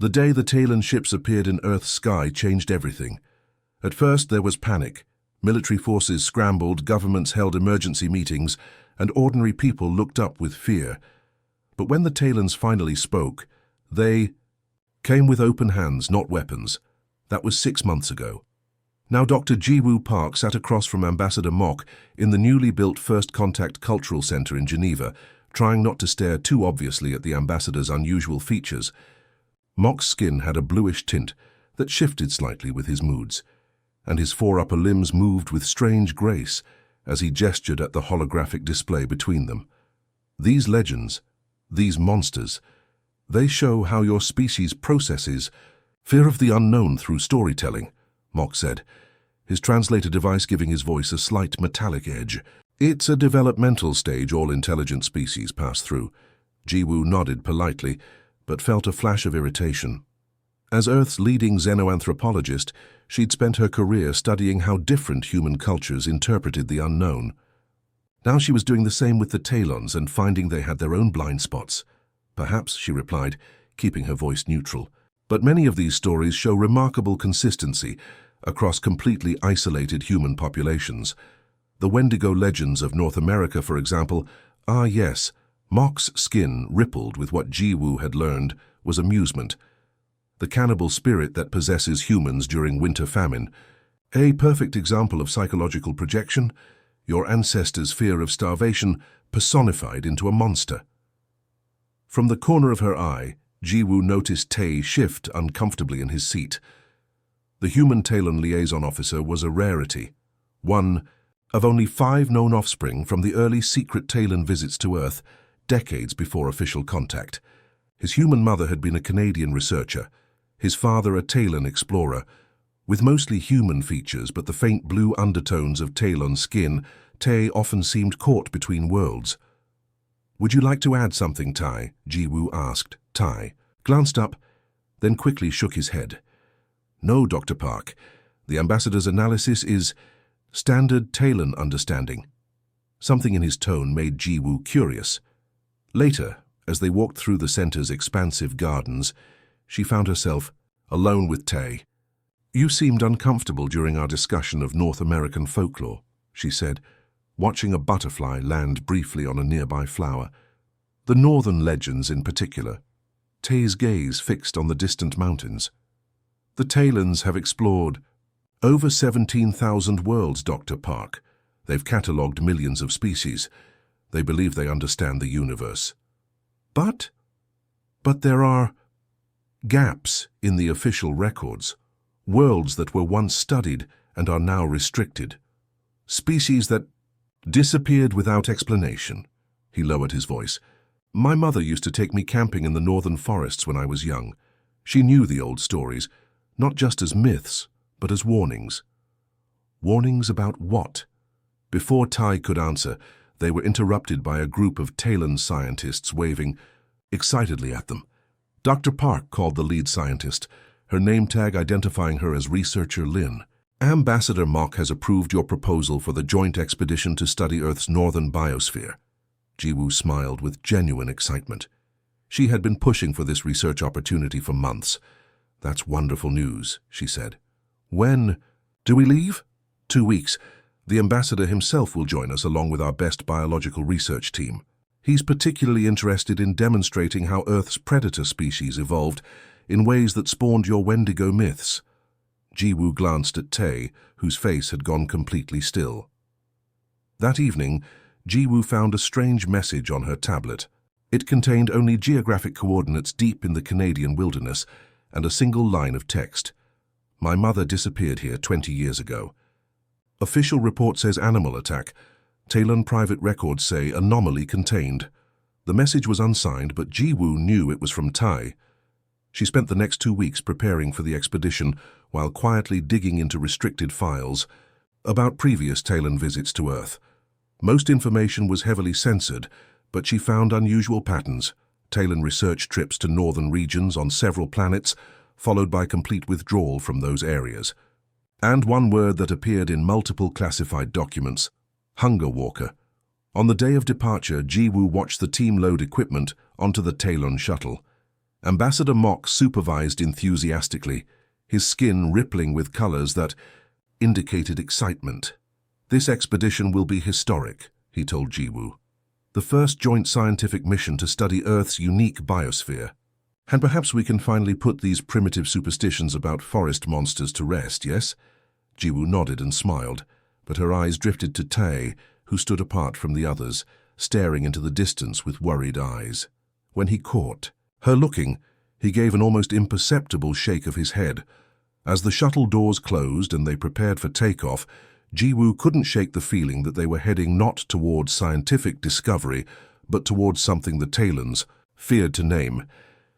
The day the Talon ships appeared in Earth's sky changed everything. At first there was panic. Military forces scrambled, governments held emergency meetings, and ordinary people looked up with fear. But when the Talons finally spoke, they came with open hands, not weapons. That was 6 months ago. Now Dr. Jiwoo Park sat across from Ambassador Mock in the newly built First Contact Cultural Center in Geneva, trying not to stare too obviously at the ambassador's unusual features. Mock's skin had a bluish tint that shifted slightly with his moods, and his four upper limbs moved with strange grace as he gestured at the holographic display between them. These legends, these monsters, they show how your species processes fear of the unknown through storytelling, Mock said, his translator device giving his voice a slight metallic edge. It's a developmental stage all intelligent species pass through. Jiwoo nodded politely, but felt a flash of irritation. As Earth's leading xenoanthropologist, she'd spent her career studying how different human cultures interpreted the unknown. Now she was doing the same with the Talons and finding they had their own blind spots. Perhaps, she replied, keeping her voice neutral. But many of these stories show remarkable consistency across completely isolated human populations. The Wendigo legends of North America, for example, yes, Mock's skin rippled with what Jiwoo had learned was amusement. The cannibal spirit that possesses humans during winter famine. A perfect example of psychological projection, your ancestors' fear of starvation personified into a monster. From the corner of her eye, Jiwoo noticed Tae shift uncomfortably in his seat. The human Talon liaison officer was a rarity, one of only 5 known offspring from the early secret Talon visits to Earth, decades before official contact. His human mother had been a Canadian researcher, his father a Talon explorer. With mostly human features but the faint blue undertones of Talon skin, Tae often seemed caught between worlds. "Would you like to add something, Tai?" Jiwoo asked. Tai glanced up, then quickly shook his head. "No, Dr. Park. The ambassador's analysis is standard Talon understanding." Something in his tone made Jiwoo curious. Later, as they walked through the center's expansive gardens, she found herself alone with Tae. "You seemed uncomfortable during our discussion of North American folklore," she said, watching a butterfly land briefly on a nearby flower. "The northern legends in particular." Tae's gaze fixed on the distant mountains. "The Talons have explored over 17,000 worlds, Dr. Park. They've catalogued millions of species. They believe they understand the universe. But there are gaps in the official records, worlds that were once studied and are now restricted. Species that disappeared without explanation." He lowered his voice. "My mother used to take me camping in the northern forests when I was young. She knew the old stories, not just as myths, but as warnings." Warnings about what? Before Tai could answer, they were interrupted by a group of Talon scientists waving excitedly at them. Dr. Park called the lead scientist, her name tag identifying her as Researcher Lin. "Ambassador Mock has approved your proposal for the joint expedition to study Earth's northern biosphere." Jiwoo smiled with genuine excitement. She had been pushing for this research opportunity for months. "That's wonderful news," she said. "When do we leave?" 2 weeks. The ambassador himself will join us along with our best biological research team. He's particularly interested in demonstrating how Earth's predator species evolved in ways that spawned your Wendigo myths." Jiwoo glanced at Tae, whose face had gone completely still. That evening, Jiwoo found a strange message on her tablet. It contained only geographic coordinates deep in the Canadian wilderness and a single line of text. "My mother disappeared here 20 years ago. Official report says animal attack. Talon private records say anomaly contained." The message was unsigned, but Jiwoo knew it was from Tai. She spent the next 2 weeks preparing for the expedition while quietly digging into restricted files about previous Talon visits to Earth. Most information was heavily censored, but she found unusual patterns. Talon research trips to northern regions on several planets, followed by complete withdrawal from those areas. And one word that appeared in multiple classified documents: Hunger Walker. On the day of departure, Jiwoo watched the team load equipment onto the Talon shuttle. Ambassador Mock supervised enthusiastically, his skin rippling with colors that indicated excitement. "This expedition will be historic," he told Jiwoo. "The first joint scientific mission to study Earth's unique biosphere. And perhaps we can finally put these primitive superstitions about forest monsters to rest, yes?" Jiwoo nodded and smiled, but her eyes drifted to Tae, who stood apart from the others, staring into the distance with worried eyes. When he caught her looking, he gave an almost imperceptible shake of his head. As the shuttle doors closed and they prepared for takeoff, Jiwoo couldn't shake the feeling that they were heading not towards scientific discovery, but towards something the Talons feared to name,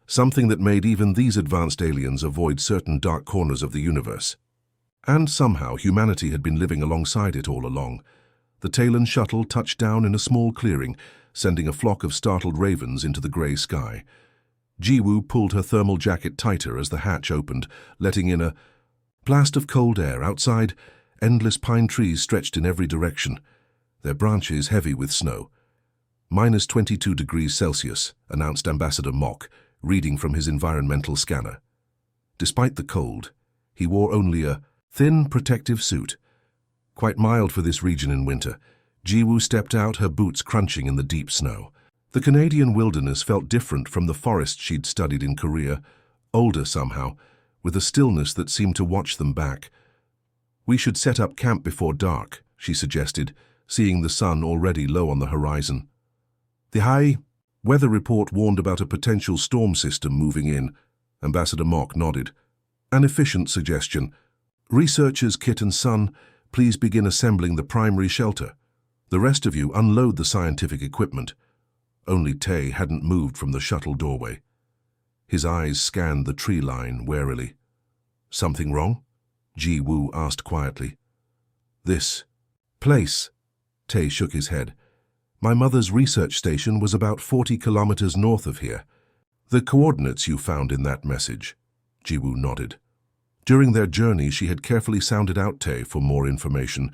something that made even these advanced aliens avoid certain dark corners of the universe. And somehow humanity had been living alongside it all along. The Talon shuttle touched down in a small clearing, sending a flock of startled ravens into the grey sky. Jiwoo pulled her thermal jacket tighter as the hatch opened, letting in a blast of cold air. Outside, endless pine trees stretched in every direction, their branches heavy with snow. "-22 degrees Celsius, announced Ambassador Mock, reading from his environmental scanner. Despite the cold, he wore only a thin protective suit. Quite mild for this region in winter. Jiwoo stepped out, her boots crunching in the deep snow. The Canadian wilderness felt different from the forest she'd studied in Korea, older somehow, with a stillness that seemed to watch them back. "We should set up camp before dark," she suggested, seeing the sun already low on the horizon. "The high weather report warned about a potential storm system moving in." Ambassador Mock nodded. "An efficient suggestion. Researchers Kit and Sun, please begin assembling the primary shelter. The rest of you unload the scientific equipment." Only Tae hadn't moved from the shuttle doorway. His eyes scanned the tree line warily. "Something wrong?" Jiwoo asked quietly. "This place." Tae shook his head. "My mother's research station was about 40 kilometers north of here. The coordinates you found in that message." Jiwoo nodded. During their journey, she had carefully sounded out Tae for more information,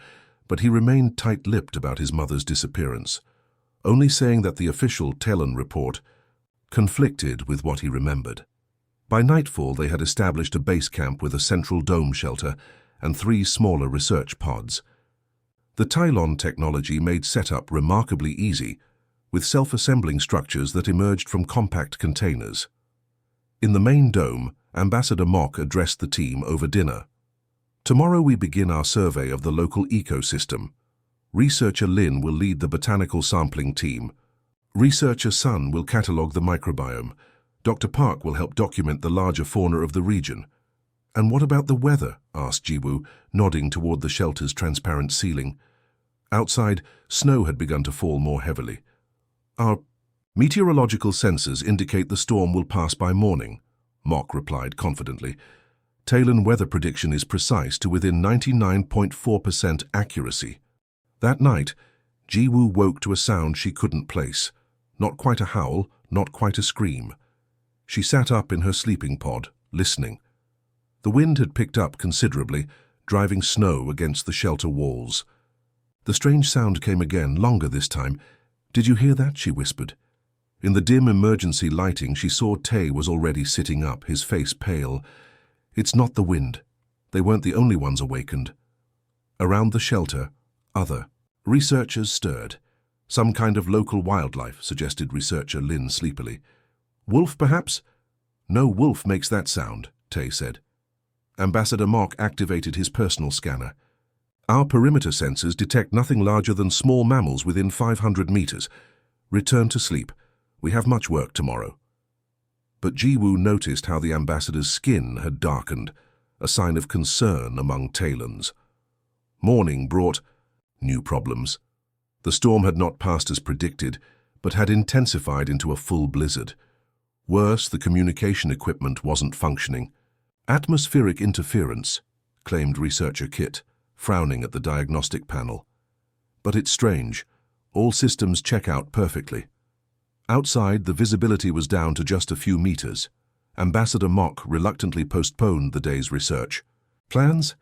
but he remained tight-lipped about his mother's disappearance, only saying that the official Talon report conflicted with what he remembered. By nightfall, they had established a base camp with a central dome shelter and 3 smaller research pods. The Tylon technology made setup remarkably easy, with self-assembling structures that emerged from compact containers. In the main dome, Ambassador Mock addressed the team over dinner. "Tomorrow we begin our survey of the local ecosystem. Researcher Lin will lead the botanical sampling team. Researcher Sun will catalogue the microbiome. Dr. Park will help document the larger fauna of the region." "And what about the weather?" asked Jiwoo, nodding toward the shelter's transparent ceiling. Outside, snow had begun to fall more heavily. "Our meteorological sensors indicate the storm will pass by morning," Mock replied confidently. "Talon weather prediction is precise to within 99.4% accuracy." That night, Jiwoo woke to a sound she couldn't place. Not quite a howl, not quite a scream. She sat up in her sleeping pod, listening. The wind had picked up considerably, driving snow against the shelter walls. The strange sound came again, longer this time. "Did you hear that?" she whispered. In the dim emergency lighting, she saw Tae was already sitting up, his face pale. "It's not the wind." They weren't the only ones awakened. Around the shelter, other researchers stirred. "Some kind of local wildlife," suggested researcher Lin sleepily. "Wolf, perhaps?" "No wolf makes that sound," Tae said. Ambassador Mock activated his personal scanner. "Our perimeter sensors detect nothing larger than small mammals within 500 meters. Return to sleep. We have much work tomorrow." But Jiwoo noticed how the ambassador's skin had darkened, a sign of concern among Talons. Morning brought new problems. The storm had not passed as predicted, but had intensified into a full blizzard. Worse, the communication equipment wasn't functioning. "Atmospheric interference," claimed researcher Kit, frowning at the diagnostic panel. "But it's strange. All systems check out perfectly." Outside, the visibility was down to just a few meters. Ambassador Mock reluctantly postponed the day's research. "Plans?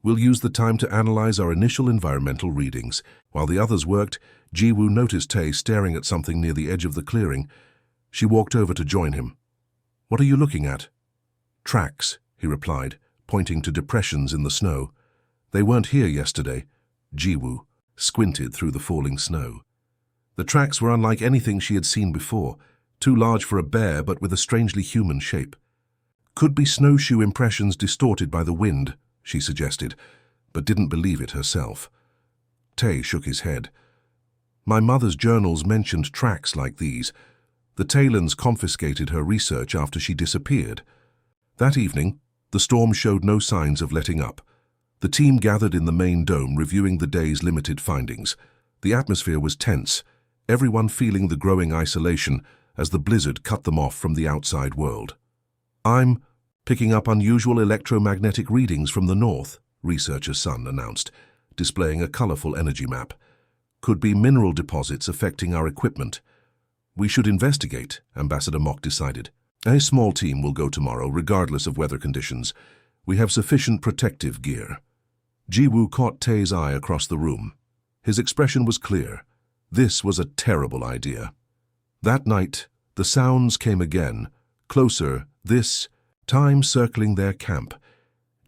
We'll use the time to analyze our initial environmental readings." While the others worked, Jiwoo noticed Tae staring at something near the edge of the clearing. She walked over to join him. "What are you looking at?" "Tracks," he replied, pointing to depressions in the snow. "They weren't here yesterday." Jiwoo squinted through the falling snow. The tracks were unlike anything she had seen before, too large for a bear but with a strangely human shape. "Could be snowshoe impressions distorted by the wind," she suggested, but didn't believe it herself. Tae shook his head. "My mother's journals mentioned tracks like these. The Talons confiscated her research after she disappeared." That evening, the storm showed no signs of letting up. The team gathered in the main dome, reviewing the day's limited findings. The atmosphere was tense, everyone feeling the growing isolation as the blizzard cut them off from the outside world. "I'm picking up unusual electromagnetic readings from the north," Researcher Sun announced, displaying a colorful energy map. "Could be mineral deposits affecting our equipment." "We should investigate," Ambassador Mock decided. "A small team will go tomorrow, regardless of weather conditions. We have sufficient protective gear." Jiwoo caught Tae's eye across the room. His expression was clear. This was a terrible idea. That night, the sounds came again, closer, this time circling their camp.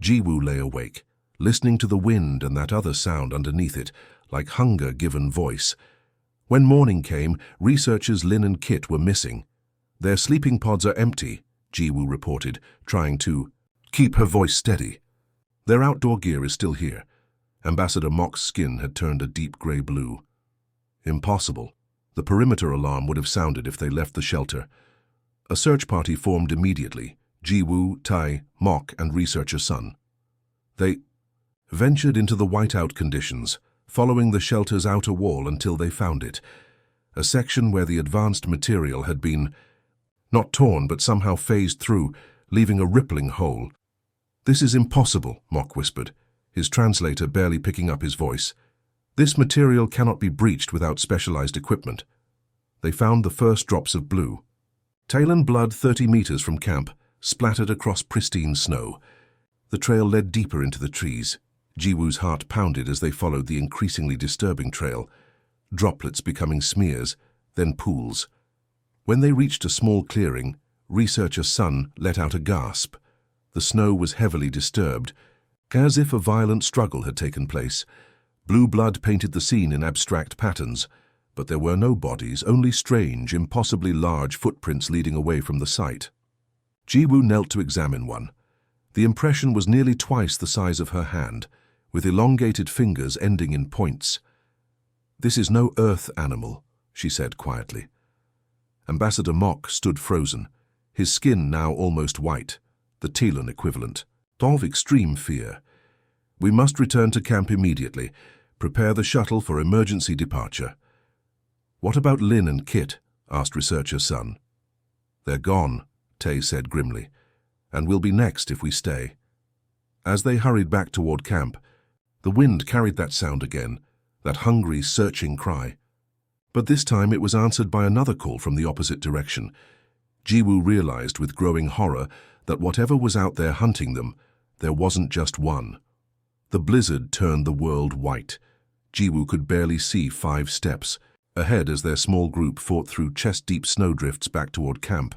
Jiwoo lay awake, listening to the wind and that other sound underneath it, like hunger given voice. When morning came, researchers Lin and Kit were missing. "Their sleeping pods are empty," Jiwoo reported, trying to keep her voice steady. "Their outdoor gear is still here." Ambassador Mock's skin had turned a deep gray blue. "Impossible. The perimeter alarm would have sounded if they left the shelter." A search party formed immediately. Jiwoo, Tai, Mock, and Researcher Sun. They ventured into the whiteout conditions, following the shelter's outer wall until they found it. A section where the advanced material had been not torn but somehow phased through, leaving a rippling hole. "This is impossible," Mock whispered, his translator barely picking up his voice. "This material cannot be breached without specialized equipment." They found the first drops of blue. Talon blood 30 meters from camp, splattered across pristine snow. The trail led deeper into the trees. Jiwoo's heart pounded as they followed the increasingly disturbing trail, droplets becoming smears, then pools. When they reached a small clearing, Researcher Sun let out a gasp. The snow was heavily disturbed, as if a violent struggle had taken place. Blue blood painted the scene in abstract patterns, but there were no bodies, only strange, impossibly large footprints leading away from the site. Jiwoo knelt to examine one. The impression was nearly twice the size of her hand, with elongated fingers ending in points. "This is no earth animal," she said quietly. Ambassador Mock stood frozen, his skin now almost white, the Talon equivalent, of extreme fear. "We must return to camp immediately. Prepare the shuttle for emergency departure." "What about Lin and Kit?" asked Researcher Sun. "They're gone," Tae said grimly, "and we'll be next if we stay." As they hurried back toward camp, the wind carried that sound again, that hungry, searching cry. But this time it was answered by another call from the opposite direction. Jiwoo realized with growing horror that whatever was out there hunting them, there wasn't just one. The blizzard turned the world white. Jiwoo could barely see 5 steps ahead as their small group fought through chest-deep snowdrifts back toward camp.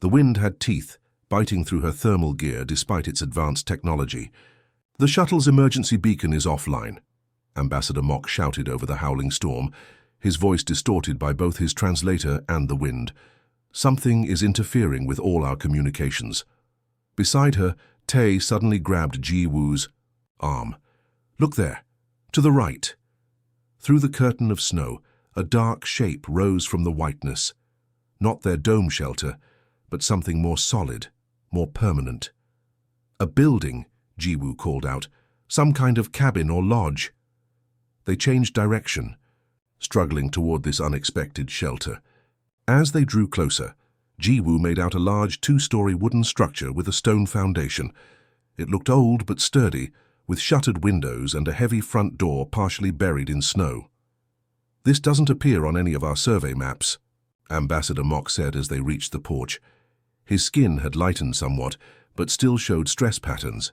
The wind had teeth, biting through her thermal gear despite its advanced technology. "The shuttle's emergency beacon is offline," Ambassador Mock shouted over the howling storm, his voice distorted by both his translator and the wind. "Something is interfering with all our communications." Beside her, Tae suddenly grabbed Jiwoo's arm. "Look there, to the right." Through the curtain of snow, a dark shape rose from the whiteness. Not their dome shelter, but something more solid, more permanent. "A building," Jiwoo called out. "Some kind of cabin or lodge." They changed direction, struggling toward this unexpected shelter. As they drew closer, Jiwoo made out a large 2-story wooden structure with a stone foundation. It looked old but sturdy, with shuttered windows and a heavy front door partially buried in snow. "This doesn't appear on any of our survey maps," Ambassador Mock said as they reached the porch. His skin had lightened somewhat, but still showed stress patterns.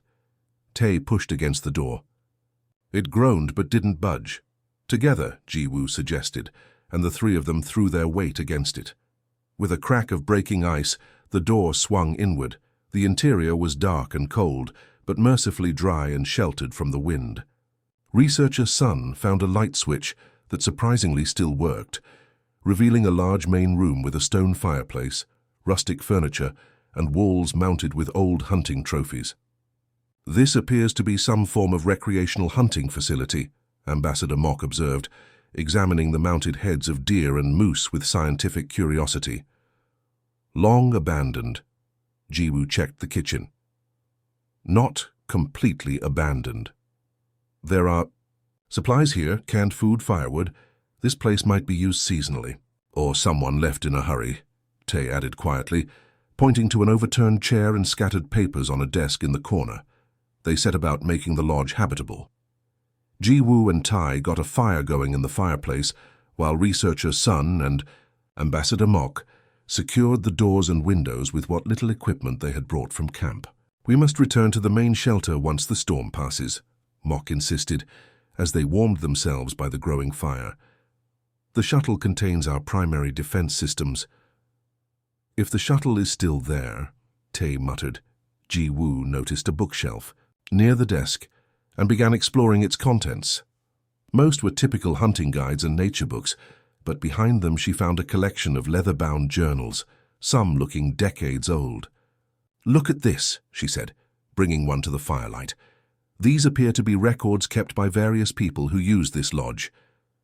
Tae pushed against the door. It groaned but didn't budge. "Together," Jiwoo suggested, and the 3 of them threw their weight against it. With a crack of breaking ice, The door swung inward. The interior was dark and cold, but mercifully dry and sheltered from the wind. Researcher Sun found a light switch that surprisingly still worked, revealing a large main room with a stone fireplace, rustic furniture, and walls mounted with old hunting trophies. "This appears to be some form of recreational hunting facility," Ambassador Mock observed, examining the mounted heads of deer and moose with scientific curiosity. "Long abandoned." Jiwoo checked the kitchen. "Not completely abandoned. There are supplies here, canned food, firewood. This place might be used seasonally. Or someone left in a hurry," Tae added quietly, pointing to an overturned chair and scattered papers on a desk in the corner. They set about making the lodge habitable. Jiwoo and Tai got a fire going in the fireplace, while Researcher Sun and Ambassador Mock secured the doors and windows with what little equipment they had brought from camp. "We must return to the main shelter once the storm passes," Mock insisted, as they warmed themselves by the growing fire. "The shuttle contains our primary defense systems." "If the shuttle is still there," Tae muttered. Jiwoo noticed a bookshelf near the desk and began exploring its contents. Most were typical hunting guides and nature books, but behind them she found a collection of leather-bound journals, some looking decades old. "Look at this," she said, bringing one to the firelight. "These appear to be records kept by various people who used this lodge."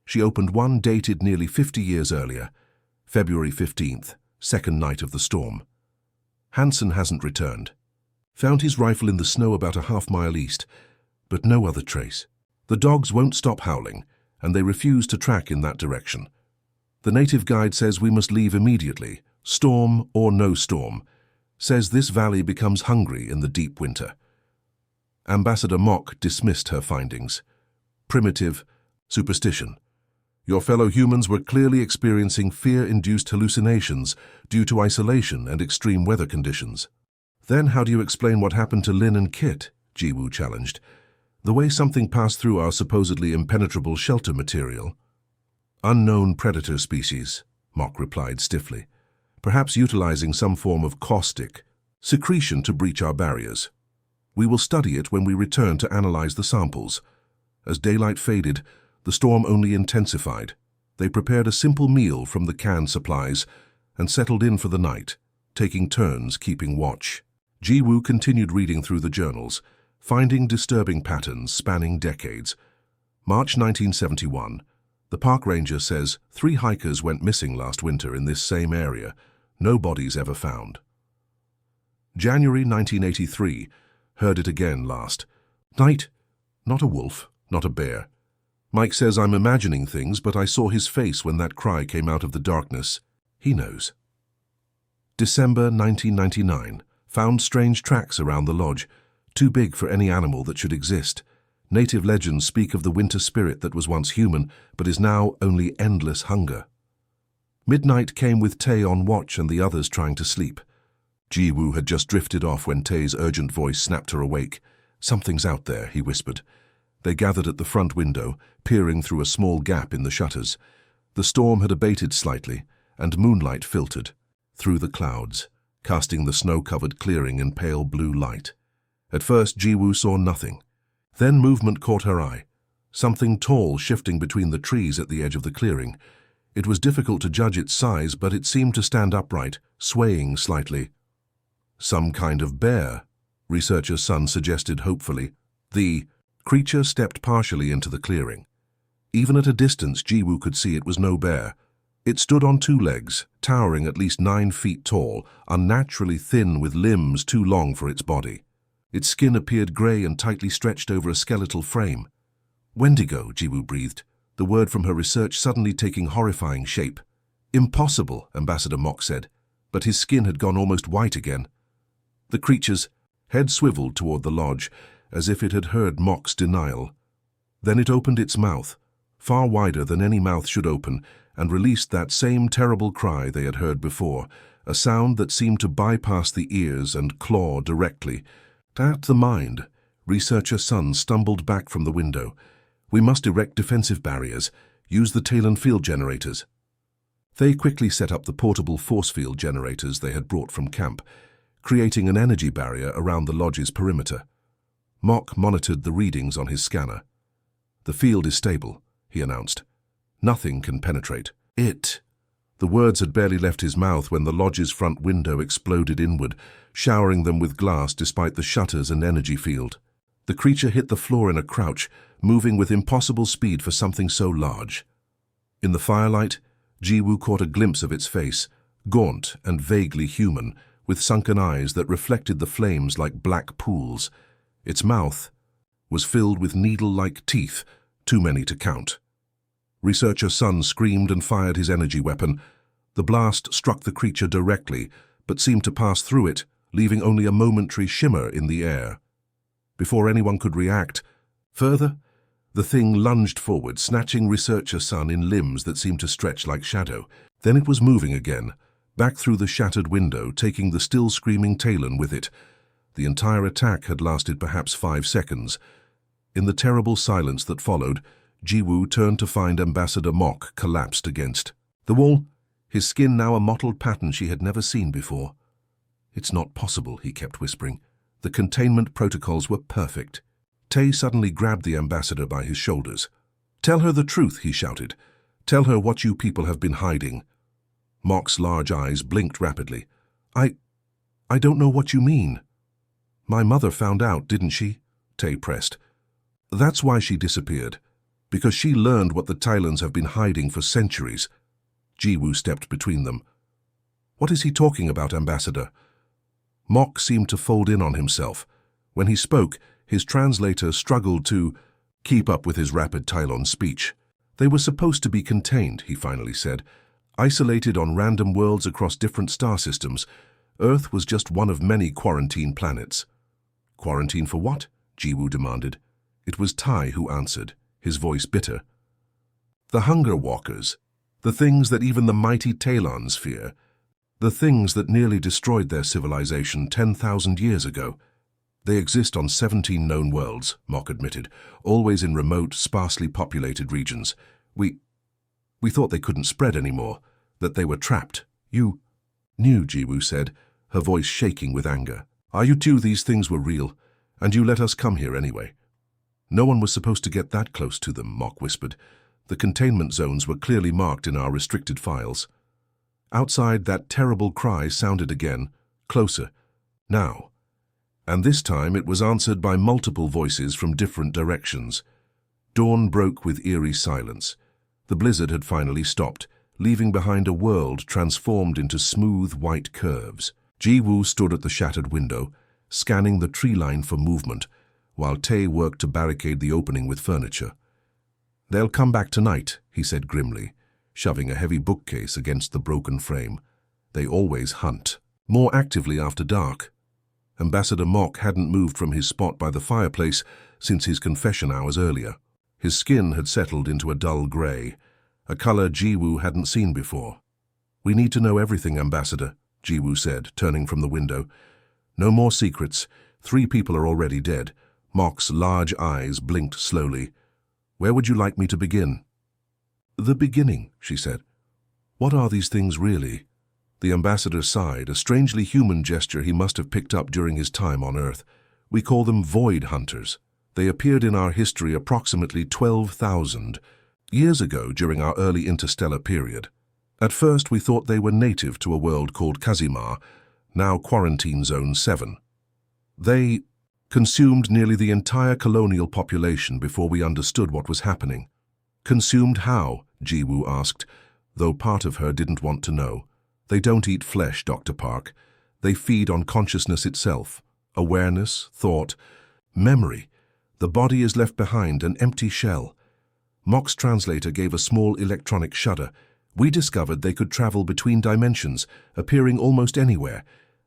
She opened one dated nearly 50 years earlier, February 15th, second night of the storm. "Hansen hasn't returned. Found his rifle in the snow about a half-mile east, but no other trace. The dogs won't stop howling, and they refuse to track in that direction. The native guide says we must leave immediately, storm or no storm. Says this valley becomes hungry in the deep winter." Ambassador Mock dismissed her findings. "Primitive superstition. Your fellow humans were clearly experiencing fear-induced hallucinations due to isolation and extreme weather conditions." "Then how do you explain what happened to Lin and Kit?" Jiwoo challenged. "The way something passed through our supposedly impenetrable shelter material." "Unknown predator species," Mock replied stiffly. "Perhaps utilizing some form of caustic secretion to breach our barriers. We will study it when we return to analyze the samples." As daylight faded, the storm only intensified. They prepared a simple meal from the canned supplies and settled in for the night, taking turns keeping watch. Jiwoo continued reading through the journals, finding disturbing patterns spanning decades. March 1971. The park ranger says 3 hikers went missing last winter in this same area. No bodies ever found. January 1983. Heard it again last night. Not a wolf, not a bear. Mike says I'm imagining things, but I saw his face when that cry came out of the darkness. He knows. December 1999. Found strange tracks around the lodge, too big for any animal that should exist. Native legends speak of the winter spirit that was once human, but is now only endless hunger. Midnight came with Tae on watch and the others trying to sleep. Jiwoo had just drifted off when Tae's urgent voice snapped her awake. "Something's out there," he whispered. They gathered at the front window, peering through a small gap in the shutters. The storm had abated slightly, and moonlight filtered through the clouds, casting the snow-covered clearing in pale blue light. At first, Jiwoo saw nothing. Then movement caught her eye, something tall shifting between the trees at the edge of the clearing. It was difficult to judge its size, but it seemed to stand upright, swaying slightly. "Some kind of bear," Researcher Sun suggested hopefully. The creature stepped partially into the clearing. Even at a distance, Jiwoo could see it was no bear. It stood on 2 legs, towering at least 9 feet tall, unnaturally thin with limbs too long for its body. Its skin appeared grey and tightly stretched over a skeletal frame. "Wendigo," Jiwoo breathed, the word from her research suddenly taking horrifying shape. "Impossible," Ambassador Mock said, but his skin had gone almost white again. The creature's head swiveled toward the lodge, as if it had heard Mock's denial. Then it opened its mouth, far wider than any mouth should open, and released that same terrible cry they had heard before, a sound that seemed to bypass the ears and claw directly. At the mind, Researcher Sun stumbled back from the window. "We must erect defensive barriers, use the Talon field generators." They quickly set up the portable force field generators they had brought from camp, creating an energy barrier around the lodge's perimeter. Mock monitored the readings on his scanner. "The field is stable," he announced. "Nothing can penetrate it." The words had barely left his mouth when the lodge's front window exploded inward, showering them with glass despite the shutters and energy field. The creature hit the floor in a crouch, moving with impossible speed for something so large. In the firelight, Jiwoo caught a glimpse of its face, gaunt and vaguely human, with sunken eyes that reflected the flames like black pools. Its mouth was filled with needle-like teeth, too many to count. Researcher Sun screamed and fired his energy weapon. The blast struck the creature directly, but seemed to pass through it, leaving only a momentary shimmer in the air. Before anyone could react further, the thing lunged forward, snatching Researcher Sun in limbs that seemed to stretch like shadow. Then it was moving again, back through the shattered window, taking the still screaming Talon with it. The entire attack had lasted perhaps 5 seconds. In the terrible silence that followed, Jiwoo turned to find Ambassador Mock collapsed against the wall, his skin now a mottled pattern she had never seen before. "It's not possible," he kept whispering. "The containment protocols were perfect." Tay suddenly grabbed the ambassador by his shoulders. "Tell her the truth," he shouted. "Tell her what you people have been hiding." Mock's large eyes blinked rapidly. I don't know what you mean." "My mother found out, didn't she?" Tay pressed. "That's why she disappeared. Because she learned what the Tylons have been hiding for centuries." Jiwoo stepped between them. "What is he talking about, Ambassador?" Mock seemed to fold in on himself. When he spoke, his translator struggled to keep up with his rapid Tylon speech. "They were supposed to be contained," he finally said, "isolated on random worlds across different star systems. Earth was just one of many quarantine planets." "Quarantine for what?" Jiwoo demanded. It was Tai who answered, his voice bitter. "The Hunger Walkers, the things that even the mighty Talons fear, the things that nearly destroyed their civilization 10,000 years ago. They exist on 17 known worlds," Mock admitted, "always in remote, sparsely populated regions. We thought they couldn't spread anymore, that they were trapped." "You knew," Jiwoo said, her voice shaking with anger. "You knew these things were real, and you let us come here anyway." "No one was supposed to get that close to them," Mock whispered. "The containment zones were clearly marked in our restricted files." Outside, that terrible cry sounded again, closer, now. And this time it was answered by multiple voices from different directions. Dawn broke with eerie silence. The blizzard had finally stopped, leaving behind a world transformed into smooth white curves. Jiwoo stood at the shattered window, scanning the tree line for movement, while Tay worked to barricade the opening with furniture. "They'll come back tonight," he said grimly, shoving a heavy bookcase against the broken frame. "They always hunt. More actively after dark." Ambassador Mock hadn't moved from his spot by the fireplace since his confession hours earlier. His skin had settled into a dull grey, a color Jiwoo hadn't seen before. "We need to know everything, Ambassador," Jiwoo said, turning from the window. "No more secrets. 3 people are already dead." Mock's large eyes blinked slowly. "Where would you like me to begin?" "The beginning," she said. "What are these things really?" The ambassador sighed, a strangely human gesture he must have picked up during his time on Earth. "We call them void hunters. They appeared in our history approximately 12,000 years ago during our early interstellar period. At first we thought they were native to a world called Kazimar, now Quarantine Zone 7. They consumed nearly the entire colonial population before we understood what was happening." "Consumed how?" Jiwoo asked, though part of her didn't want to know. "They don't eat flesh, Dr. Park. They feed on consciousness itself, awareness, thought, memory. The body is left behind, an empty shell." Mock's translator gave a small electronic shudder. "We discovered they could travel between dimensions, appearing almost anywhere.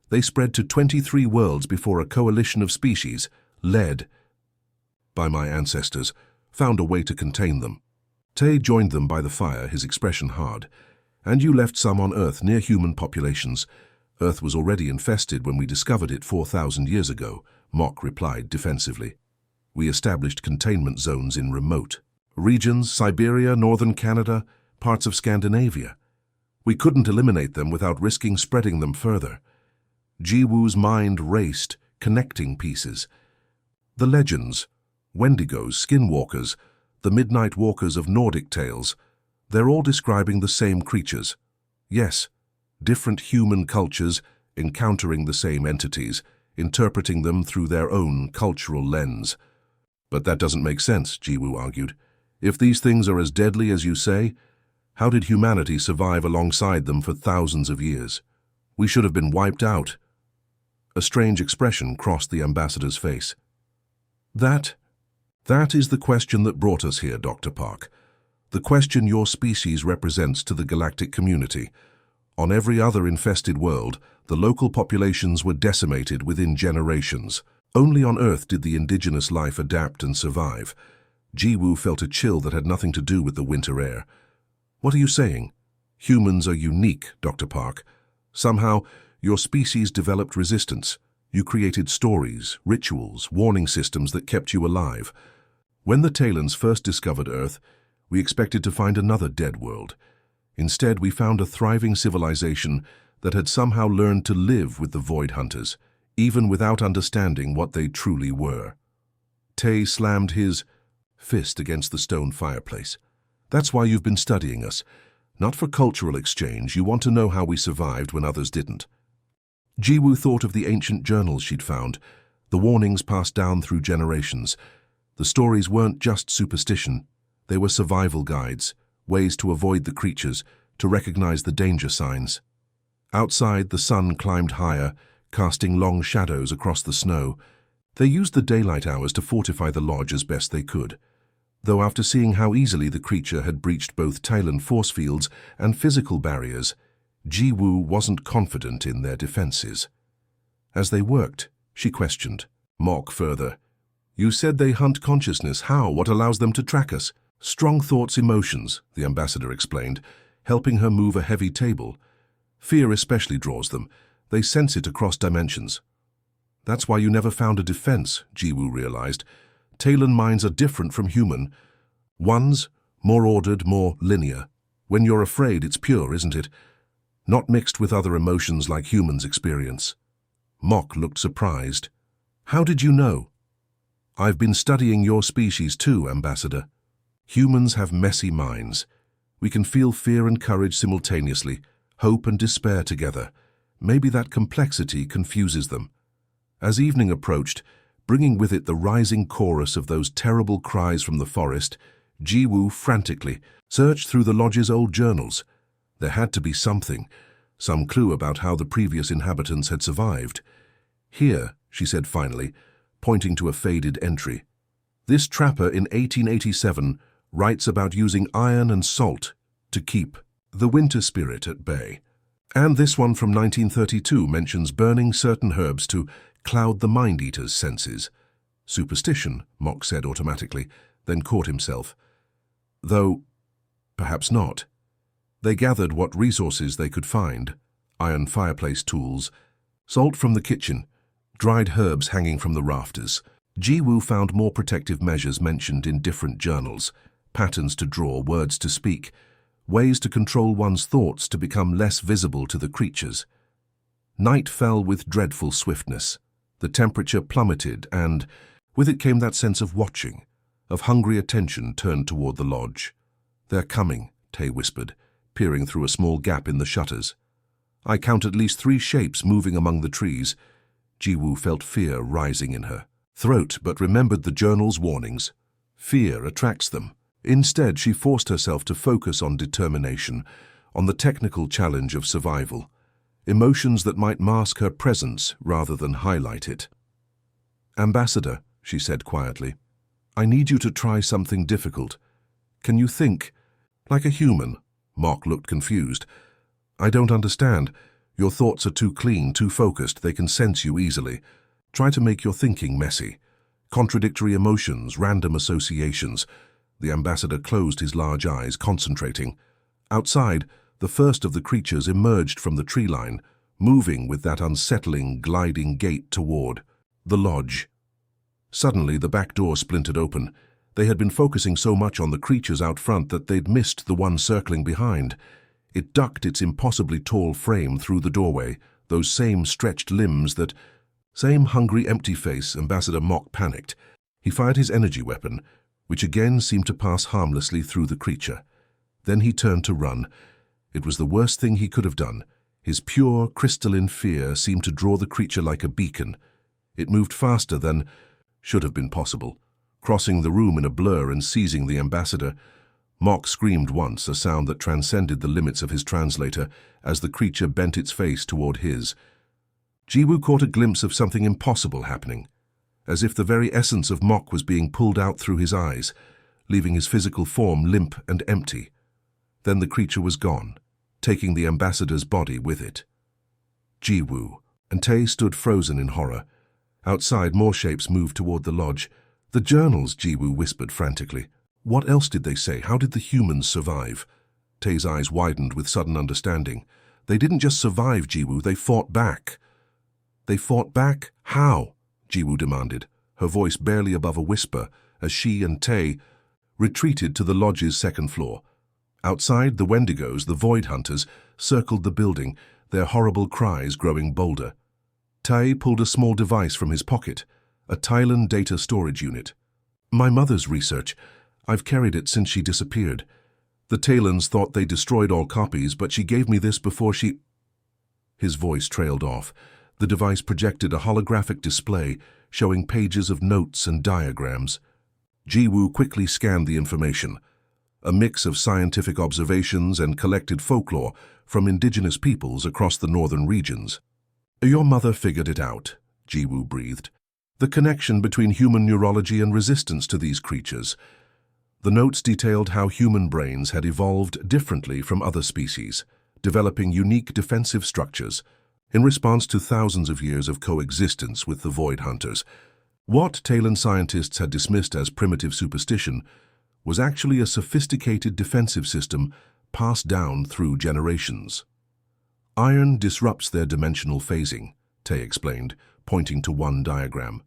They spread to 23 worlds before a coalition of species, led by my ancestors, found a way to contain them. Tay joined them by the fire, his expression hard. And you left some on Earth near human populations. Earth was already infested when we discovered it 4,000 years ago," Mock replied defensively. "We established containment zones in remote regions, Siberia, northern Canada, parts of Scandinavia. We couldn't eliminate them without risking spreading them further. Jiwoo's mind raced, connecting pieces. The legends, Wendigos, skinwalkers, the midnight walkers of Nordic tales, they're all describing the same creatures. Yes, different human cultures encountering the same entities, interpreting them through their own cultural lens. But that doesn't make sense, Jiwoo argued. If these things are as deadly as you say, how did humanity survive alongside them for thousands of years? We should have been wiped out. A strange expression crossed the ambassador's face. That is the question that brought us here, Dr. Park. The question your species represents to the galactic community. On every other infested world, the local populations were decimated within generations. Only on Earth did the indigenous life adapt and survive. Jiwoo felt a chill that had nothing to do with the winter air. What are you saying? Humans are unique, Dr. Park. Somehow, your species developed resistance. You created stories, rituals, warning systems that kept you alive. When the Talons first discovered Earth, we expected to find another dead world. Instead, we found a thriving civilization that had somehow learned to live with the Void Hunters, even without understanding what they truly were. Tay slammed his fist against the stone fireplace. That's why you've been studying us. Not for cultural exchange, you want to know how we survived when others didn't. Jiwoo thought of the ancient journals she'd found, the warnings passed down through generations. The stories weren't just superstition, they were survival guides, ways to avoid the creatures, to recognize the danger signs. Outside, the sun climbed higher, casting long shadows across the snow. They used the daylight hours to fortify the lodge as best they could. Though after seeing how easily the creature had breached both Talon force fields and physical barriers, Jiwoo wasn't confident in their defenses. As they worked, she questioned, mock further. You said they hunt consciousness. How? What allows them to track us? Strong thoughts, emotions, the ambassador explained, helping her move a heavy table. Fear especially draws them. They sense it across dimensions. That's why you never found a defense, Jiwoo realized. Talon minds are different from human. One's more ordered, more linear. When you're afraid, it's pure, isn't it? Not mixed with other emotions like humans experience. Mock looked surprised. How did you know? I've been studying your species too, Ambassador. Humans have messy minds. We can feel fear and courage simultaneously, hope and despair together. Maybe that complexity confuses them. As evening approached, bringing with it the rising chorus of those terrible cries from the forest, Jiwoo frantically searched through the lodge's old journals. There had to be something, some clue about how the previous inhabitants had survived. Here, she said finally, pointing to a faded entry. This trapper in 1887 writes about using iron and salt to keep the winter spirit at bay. And this one from 1932 mentions burning certain herbs to cloud the mind-eater's senses. Superstition, Mock said automatically, then caught himself. Though, perhaps not. They gathered what resources they could find, iron fireplace tools, salt from the kitchen, dried herbs hanging from the rafters. Jiwoo found more protective measures mentioned in different journals, patterns to draw, words to speak, ways to control one's thoughts to become less visible to the creatures. Night fell with dreadful swiftness. The temperature plummeted and, with it came that sense of watching, of hungry attention turned toward the lodge. They're coming, Tay whispered, peering through a small gap in the shutters. I count at least 3 shapes moving among the trees. Jiwoo felt fear rising in her throat, but remembered the journal's warnings. Fear attracts them. Instead, she forced herself to focus on determination, on the technical challenge of survival. Emotions that might mask her presence rather than highlight it. Ambassador, she said quietly, I need you to try something difficult. Can you think like a human? Mock looked confused. I don't understand. Your thoughts are too clean, too focused. They can sense you easily. Try to make your thinking messy. Contradictory emotions, random associations. The ambassador closed his large eyes, concentrating. Outside, the first of the creatures emerged from the tree line, moving with that unsettling, gliding gait toward the lodge. Suddenly, the back door splintered open. They had been focusing so much on the creatures out front that they'd missed the one circling behind. It ducked its impossibly tall frame through the doorway, those same stretched limbs that... Same hungry, empty face. Ambassador Mock panicked. He fired his energy weapon, which again seemed to pass harmlessly through the creature. Then he turned to run. It was the worst thing he could have done. His pure, crystalline fear seemed to draw the creature like a beacon. It moved faster than should have been possible, crossing the room in a blur and seizing the ambassador. Mock screamed once, a sound that transcended the limits of his translator, as the creature bent its face toward his. Jiwoo caught a glimpse of something impossible happening, as if the very essence of Mock was being pulled out through his eyes, leaving his physical form limp and empty. Then the creature was gone, taking the ambassador's body with it. Jiwoo and Tae stood frozen in horror. Outside, more shapes moved toward the lodge. "The journals," Jiwoo whispered frantically. "What else did they say? How did the humans survive?" Tae's eyes widened with sudden understanding. "They didn't just survive, Jiwoo, they fought back." "They fought back? How?" Jiwoo demanded, her voice barely above a whisper, as she and Tae retreated to the lodge's second floor. Outside, the Wendigos, the Void Hunters, circled the building, their horrible cries growing bolder. Tae pulled a small device from his pocket, a Thailand data storage unit. "My mother's research. I've carried it since she disappeared. The Talons thought they destroyed all copies, but she gave me this before she..." His voice trailed off. The device projected a holographic display showing pages of notes and diagrams. Jiwoo quickly scanned the information, a mix of scientific observations and collected folklore from indigenous peoples across the northern regions. "Your mother figured it out," Jiwoo breathed. "The connection between human neurology and resistance to these creatures." The notes detailed how human brains had evolved differently from other species, developing unique defensive structures in response to thousands of years of coexistence with the Void Hunters. What Talon scientists had dismissed as primitive superstition was actually a sophisticated defensive system passed down through generations. "Iron disrupts their dimensional phasing," Tae explained, pointing to one diagram.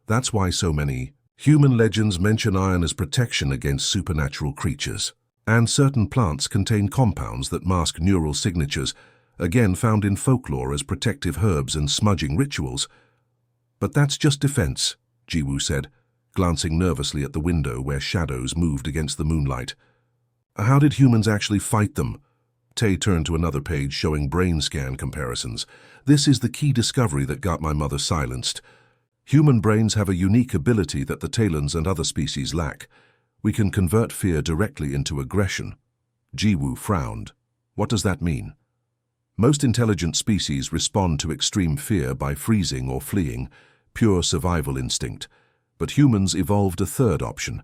"That's why so many human legends mention iron as protection against supernatural creatures. And certain plants contain compounds that mask neural signatures, again found in folklore as protective herbs and smudging rituals." "But that's just defense," Jiwoo said, glancing nervously at the window where shadows moved against the moonlight. "How did humans actually fight them?" Tae turned to another page showing brain scan comparisons. "This is the key discovery that got my mother silenced. Human brains have a unique ability that the Talons and other species lack. We can convert fear directly into aggression." Jiwoo frowned. "What does that mean?" "Most intelligent species respond to extreme fear by freezing or fleeing, pure survival instinct. But humans evolved a third option.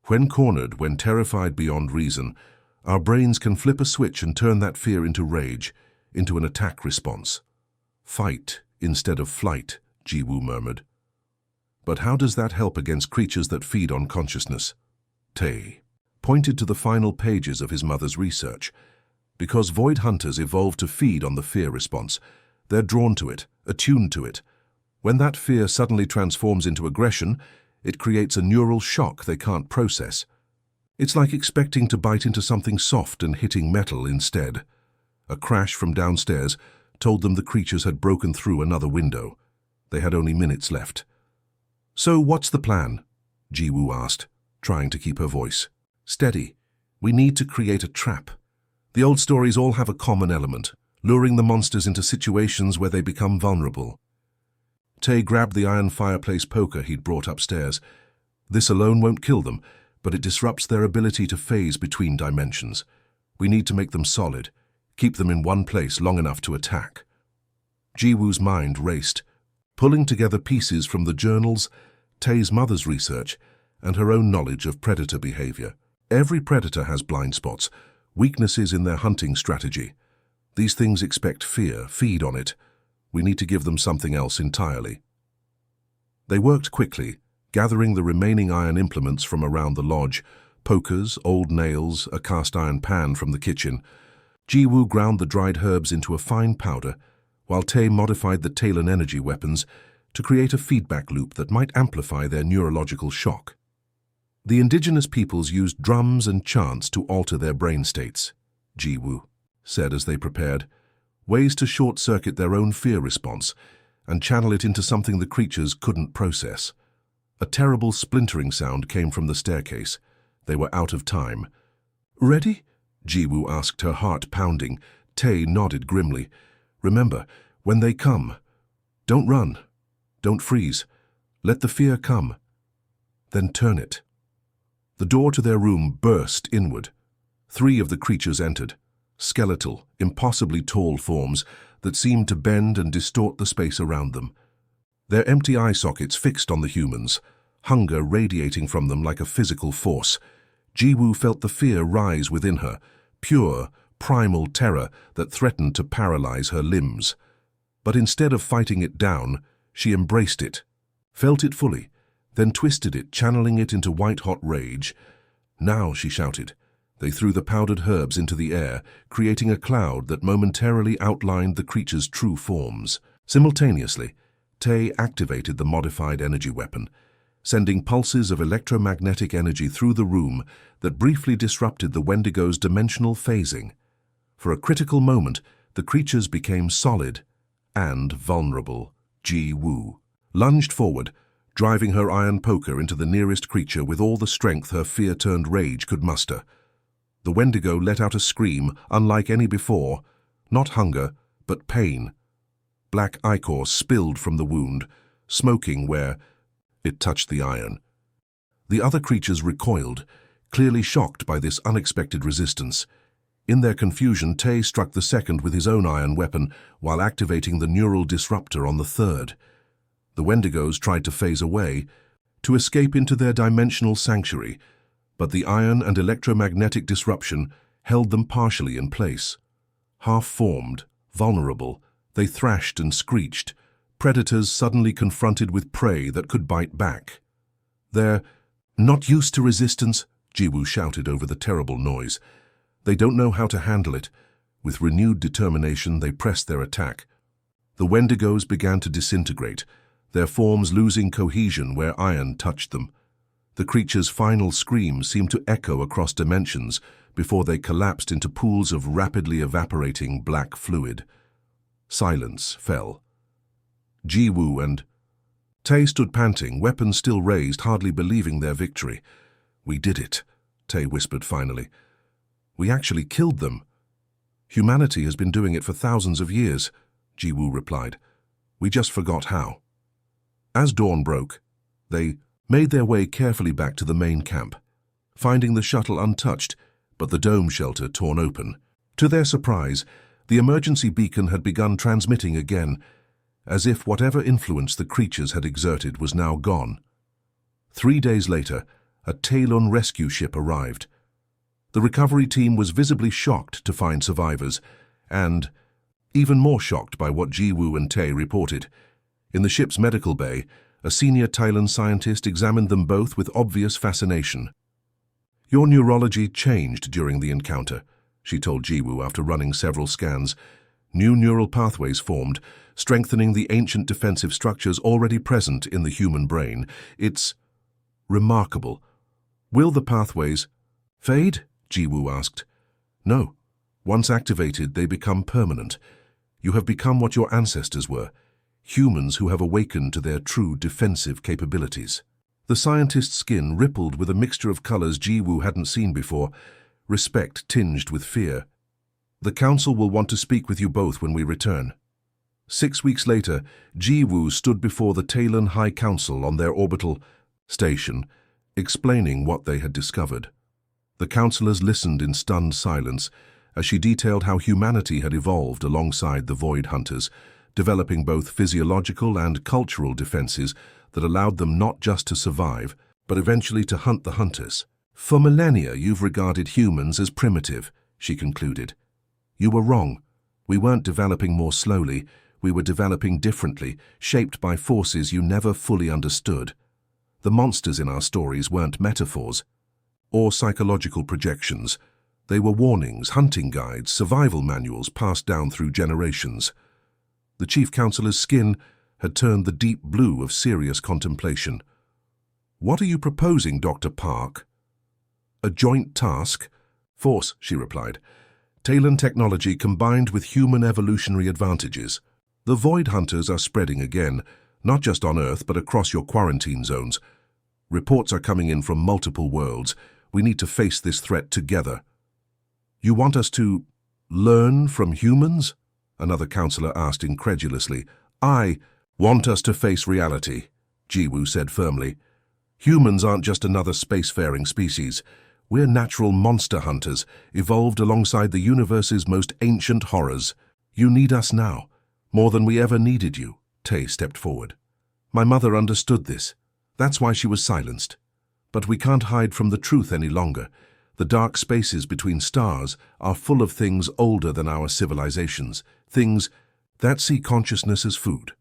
When cornered, when terrified beyond reason, our brains can flip a switch and turn that fear into rage, into an attack response. Fight instead of flight," Jiwoo murmured. "But how does that help against creatures that feed on consciousness?" Tae pointed to the final pages of his mother's research. "Because Void Hunters evolved to feed on the fear response. They're drawn to it, attuned to it. When that fear suddenly transforms into aggression, it creates a neural shock they can't process. It's like expecting to bite into something soft and hitting metal instead." A crash from downstairs told them the creatures had broken through another window. They had only minutes left. "So what's the plan?" Jiwoo asked, trying to keep her voice steady. "We need to create a trap. The old stories all have a common element, luring the monsters into situations where they become vulnerable." Tae grabbed the iron fireplace poker he'd brought upstairs. "This alone won't kill them, but it disrupts their ability to phase between dimensions. We need to make them solid, keep them in one place long enough to attack." Jiwoo's mind raced, pulling together pieces from the journals, Tae's mother's research, and her own knowledge of predator behavior. Every predator has blind spots, weaknesses in their hunting strategy. These things expect fear, feed on it. We need to give them something else entirely. They worked quickly, gathering the remaining iron implements from around the lodge, pokers, old nails, a cast-iron pan from the kitchen. Jiwoo ground the dried herbs into a fine powder, while Tae modified the Talon energy weapons to create a feedback loop that might amplify their neurological shock. The indigenous peoples used drums and chants to alter their brain states, Jiwoo said as they prepared, ways to short-circuit their own fear response and channel it into something the creatures couldn't process. A terrible splintering sound came from the staircase. They were out of time. "Ready?" Jiwoo asked, her heart pounding. Tae nodded grimly. "Remember, when they come, don't run, don't freeze. Let the fear come. Then turn it." The door to their room burst inward. 3 of the creatures entered, skeletal, impossibly tall forms that seemed to bend and distort the space around them. Their empty eye sockets fixed on the humans, hunger radiating from them like a physical force. Jiwoo felt the fear rise within her, pure, primal terror that threatened to paralyze her limbs. But instead of fighting it down, she embraced it, felt it fully, then twisted it, channeling it into white-hot rage. "Now," she shouted. They threw the powdered herbs into the air, creating a cloud that momentarily outlined the creature's true forms. Simultaneously, Tae activated the modified energy weapon, sending pulses of electromagnetic energy through the room that briefly disrupted the Wendigo's dimensional phasing. For a critical moment, the creatures became solid and vulnerable. Jiwoo lunged forward, driving her iron poker into the nearest creature with all the strength her fear-turned rage could muster. The Wendigo let out a scream unlike any before, not hunger, but pain. Black ichor spilled from the wound, smoking where it touched the iron. The other creatures recoiled, clearly shocked by this unexpected resistance. In their confusion, Tae struck the second with his own iron weapon while activating the neural disruptor on the third. The Wendigos tried to phase away, to escape into their dimensional sanctuary, but the iron and electromagnetic disruption held them partially in place. Half-formed, vulnerable, they thrashed and screeched, predators suddenly confronted with prey that could bite back. "They're not used to resistance," Jiwoo shouted over the terrible noise. "They don't know how to handle it." With renewed determination, they pressed their attack. The Wendigos began to disintegrate, their forms losing cohesion where iron touched them. The creature's final scream seemed to echo across dimensions before they collapsed into pools of rapidly evaporating black fluid. Silence fell. Jiwoo and Tae stood panting, weapons still raised, hardly believing their victory. "We did it," Tae whispered finally. "We actually killed them." "Humanity has been doing it for thousands of years," Jiwoo replied. "We just forgot how." As dawn broke, they made their way carefully back to the main camp, finding the shuttle untouched, but the dome shelter torn open. To their surprise, the emergency beacon had begun transmitting again, as if whatever influence the creatures had exerted was now gone. 3 days later, a Talon rescue ship arrived. The recovery team was visibly shocked to find survivors, and even more shocked by what Jiwoo and Tae reported. In the ship's medical bay, a senior Talon scientist examined them both with obvious fascination. "Your neurology changed during the encounter," she told Jiwoo after running several scans. "New neural pathways formed, strengthening the ancient defensive structures already present in the human brain. It's remarkable." "Will the pathways fade?" Jiwoo asked. "No. Once activated, they become permanent. You have become what your ancestors were, humans who have awakened to their true defensive capabilities." The scientist's skin rippled with a mixture of colors Jiwoo hadn't seen before, respect tinged with fear. "The Council will want to speak with you both when we return." 6 weeks later, Jiwoo stood before the Talon High Council on their orbital station, explaining what they had discovered. The councillors listened in stunned silence as she detailed how humanity had evolved alongside the Void Hunters, developing both physiological and cultural defenses that allowed them not just to survive, but eventually to hunt the hunters. "For millennia, you've regarded humans as primitive," she concluded. "You were wrong. We weren't developing more slowly. We were developing differently, shaped by forces you never fully understood. The monsters in our stories weren't metaphors or psychological projections. They were warnings, hunting guides, survival manuals passed down through generations." The chief counselor's skin had turned the deep blue of serious contemplation. "What are you proposing, Dr. Park?" "A joint task?" "Force," she replied. Talon technology combined with human evolutionary advantages. The Void Hunters are spreading again, not just on Earth but across your quarantine zones. Reports are coming in from multiple worlds. We need to face this threat together. You want us to learn from humans? Another counselor asked incredulously. I want us to face reality, Jiwoo said firmly. Humans aren't just another spacefaring species. We're natural monster hunters, evolved alongside the universe's most ancient horrors. You need us now, more than we ever needed you. Tay stepped forward. My mother understood this. That's why she was silenced. But we can't hide from the truth any longer. The dark spaces between stars are full of things older than our civilizations, things that see consciousness as food.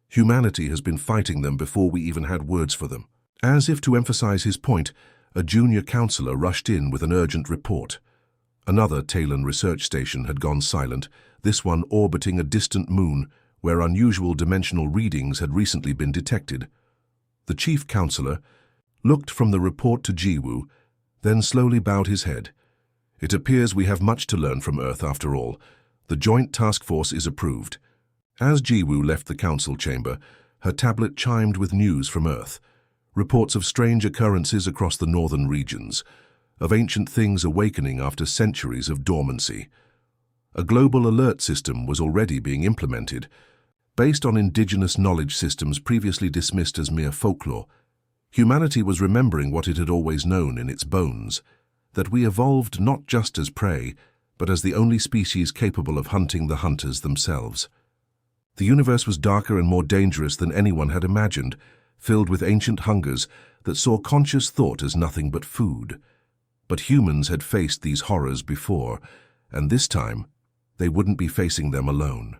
Humanity has been fighting them before we even had words for them. As if to emphasize his point, a junior counselor rushed in with an urgent report. Another Talon research station had gone silent, this one orbiting a distant moon where unusual dimensional readings had recently been detected. The chief counselor looked from the report to Jiwoo, then slowly bowed his head. It appears we have much to learn from Earth after all. The joint task force is approved. As Jiwoo left the council chamber, her tablet chimed with news from Earth. Reports of strange occurrences across the northern regions, of ancient things awakening after centuries of dormancy. A global alert system was already being implemented, based on indigenous knowledge systems previously dismissed as mere folklore. Humanity was remembering what it had always known in its bones, that we evolved not just as prey, but as the only species capable of hunting the hunters themselves. The universe was darker and more dangerous than anyone had imagined, filled with ancient hungers that saw conscious thought as nothing but food. But humans had faced these horrors before, and this time they wouldn't be facing them alone.